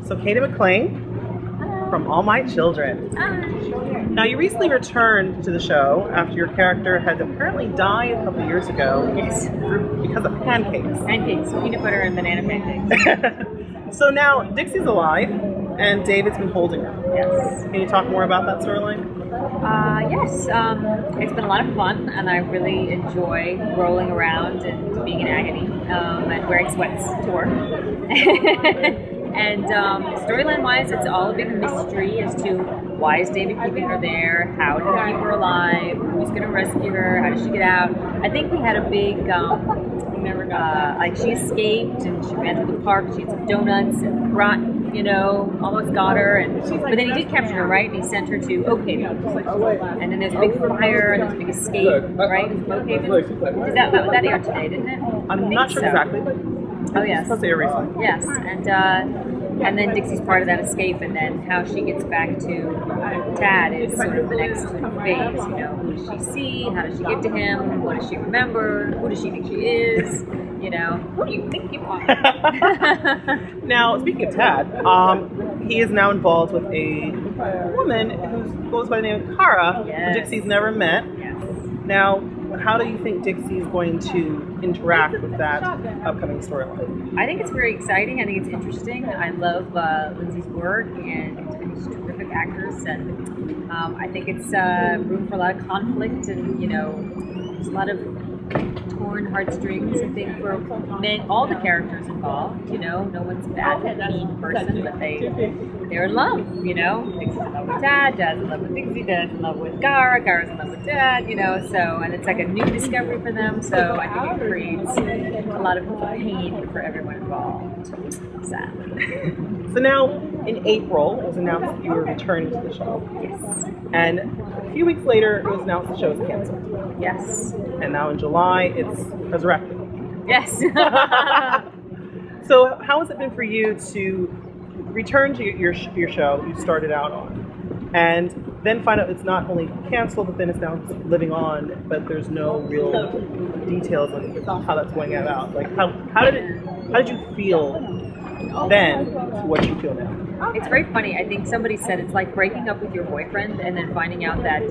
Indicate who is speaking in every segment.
Speaker 1: So Cady McClain from All My Children. Now you recently returned to the show after your character had apparently died a couple years ago.
Speaker 2: Yes.
Speaker 1: Because of pancakes.
Speaker 2: Pancakes, peanut butter and banana pancakes.
Speaker 1: So now Dixie's alive and David's been holding her.
Speaker 2: Yes.
Speaker 1: Can you talk more about that storyline?
Speaker 2: Yes. It's been a lot of fun, and I really enjoy rolling around and being in agony and wearing sweats to work. And storyline-wise, it's all a big mystery as to why is David keeping her there, how did he keep her alive, who's going to rescue her, how does she get out. I think we had a big, like she escaped and she ran through the park, she had some donuts and brought, almost got her. But then he did capture her, right? And he sent her to Oak Haven. And then there's a big fire and there's a big escape, right? Oak Haven. That aired today, didn't it?
Speaker 1: I'm not sure exactly, but
Speaker 2: oh yes,
Speaker 1: supposed to air recently.
Speaker 2: Yes, and then Dixie's part of that escape, and then how she gets back to Tad is sort of the next phase. Who does she see? How does she get to him? What does she remember? Who does she think she is? Who do you think you are?
Speaker 1: Now, speaking of Tad, he is now involved with a woman who goes by the name of Kara,
Speaker 2: yes.
Speaker 1: who Dixie's never met.
Speaker 2: Yes.
Speaker 1: Now, how do you think Dixie is going to interact with that upcoming storyline?
Speaker 2: I think it's very exciting. I think it's interesting. I love Lindsay's work, and I think she's a terrific actress, and I think it's room for a lot of conflict, and there's a lot of torn heartstrings, I think, for all the characters involved. No one's a bad, mean person, but they're in love. Dixie's in love with Dad, Dad's in love with Dixie, Dad's in love with Kara's in love with Dad. So, and it's like a new discovery for them. So I think it creates a lot of pain for everyone involved. Sadly.
Speaker 1: So now, in April, it was announced that you were returning to the show.
Speaker 2: Yes.
Speaker 1: And a few weeks later, it was announced the show is canceled.
Speaker 2: Yes.
Speaker 1: And now in July, it's resurrected.
Speaker 2: Yes.
Speaker 1: So how has it been for you to return to your show you started out on, and then find out it's not only canceled, but then it's now living on, but there's no real details on how that's going out? Like how did you feel then to what you feel now?
Speaker 2: It's very funny. I think somebody said it's like breaking up with your boyfriend and then finding out that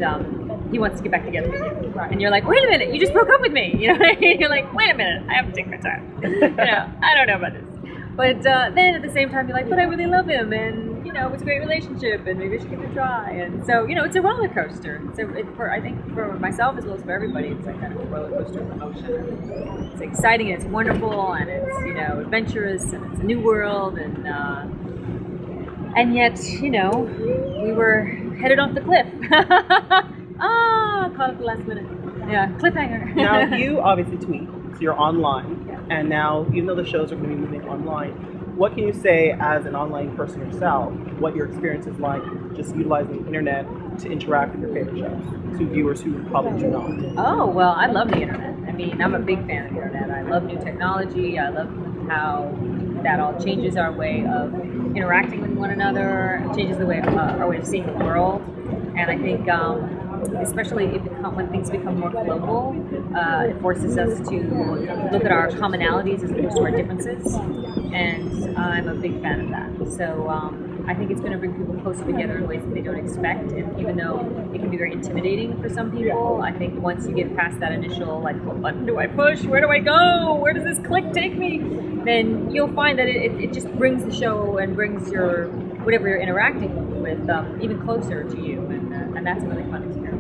Speaker 2: he wants to get back together with you. And you're like, wait a minute, you just broke up with me. You're like, wait a minute, I have to take my time. I don't know about this. But then at the same time, you're like, but I really love him, and it's a great relationship, and maybe I should give it a try. And so, it's a roller coaster. So I think for myself as well as for everybody, it's like kind of a roller coaster of emotion. It's exciting, and it's wonderful, and it's adventurous, and it's a new world, and yet we were headed off the cliff. Caught at the last minute. Yeah, cliffhanger.
Speaker 1: Now you obviously tweet, so you're online. And now, even though the shows are going to be moving online, what can you say as an online person yourself, what your experience is like just utilizing the internet to interact with your favorite shows to viewers who probably do not?
Speaker 2: Oh, well, I love the internet. I mean, I'm a big fan of the internet. I love new technology. I love how that all changes our way of interacting with one another, changes the way our way of seeing the world. And I think especially when things become more global, it forces us to look at our commonalities as opposed to our differences, and I'm a big fan of that. So I think it's going to bring people closer together in ways that they don't expect, and even though it can be very intimidating for some people, I think once you get past that initial, like, what button do I push? Where do I go? Where does this click take me? Then you'll find that it just brings the show and brings your whatever you're interacting with even closer to you, and that's a really fun experience.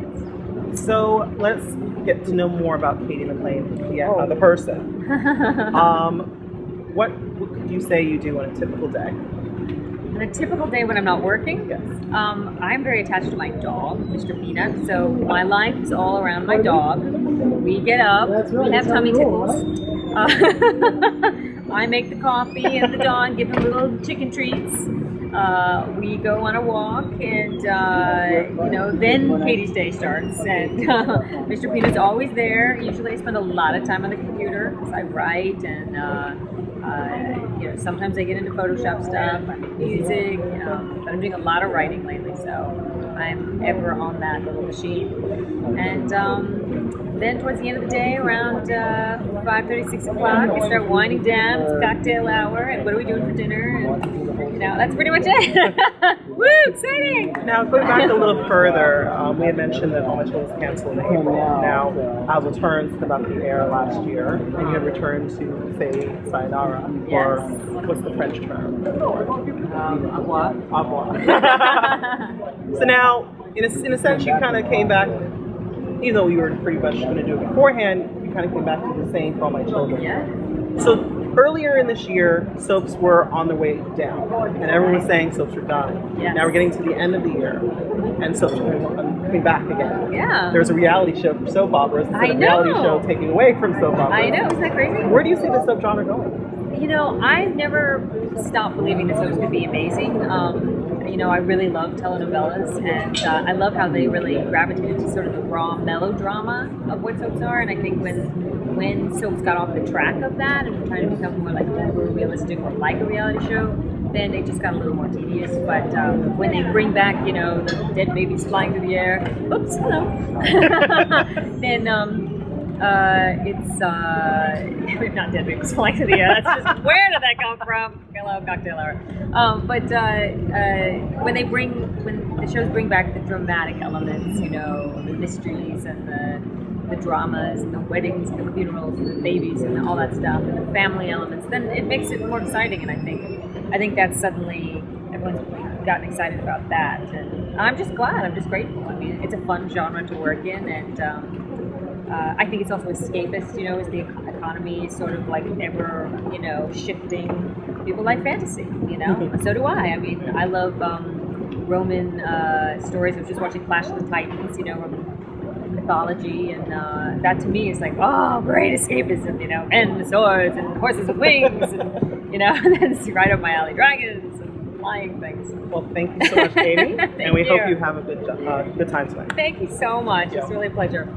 Speaker 1: So let's get to know more about Cady McClain, the person. What could you say you do on a typical day?
Speaker 2: On a typical day when I'm not working,
Speaker 1: yes.
Speaker 2: I'm very attached to my dog, Mr. Peanut. So my life is all around my dog. We get up, we have tummy tickles. I make the coffee and the dog, give him little chicken treats. We go on a walk, and then Katie's day starts, and Mr. Peanut's always there. Usually I spend a lot of time on the computer because I write, and sometimes I get into Photoshop stuff, I make music, but I'm doing a lot of writing lately, so I'm ever on that little machine. And then towards the end of the day, around 5:30, 6 o'clock, we start winding down. It's cocktail hour, and what are we doing for dinner? And, that's pretty much it. Woo, exciting!
Speaker 1: Now, going back a little further, we had mentioned that all my shows was canceled in April. Now, I'll return to about the air last year, and you had returned to say sayonara, or what's the French term?
Speaker 2: Au revoir.
Speaker 1: Au revoir. So now, in a sense, you kind of came back, even though you were pretty much going to do it beforehand, you kind of came back to the same for all my children.
Speaker 2: Yeah.
Speaker 1: So earlier in this year, soaps were on their way down, and everyone was saying soaps were dying.
Speaker 2: Yes.
Speaker 1: Now we're getting to the end of the year, and soaps are coming back again.
Speaker 2: Yeah.
Speaker 1: There's a reality show for soap operas instead of a reality show taking away from soap operas.
Speaker 2: I know, isn't that crazy?
Speaker 1: Where do you see the soap genre going?
Speaker 2: I've never stopped believing that soaps could be amazing. I really love telenovelas, and I love how they really gravitated to sort of the raw melodrama of what soaps are. And I think when soaps got off the track of that and were trying to become more like over realistic or like a reality show, then it just got a little more tedious. But when they bring back, the dead babies flying through the air, oops, hello, then it's not dead babies flying through the air. That's just, where did that come from? Hello, cocktail hour. But when the shows bring back the dramatic elements, the mysteries and the dramas and the weddings and the funerals and the babies and all that stuff and the family elements, then it makes it more exciting. And I think that's suddenly everyone's gotten excited about that. And I'm just glad. I'm just grateful. I mean, it's a fun genre to work in, and I think it's also escapist, as the economy is sort of like ever, shifting. People like fantasy, So do I. I mean, I love Roman stories. I was just watching Clash of the Titans, Roman mythology, and that to me is like, oh, great escapism, and the swords and horses with wings, and, and then it's right up my alley, dragons and flying things.
Speaker 1: Well, thank you so much, Cady, and we
Speaker 2: you.
Speaker 1: hope you have a good time tonight.
Speaker 2: Thank you so much. It's really a pleasure.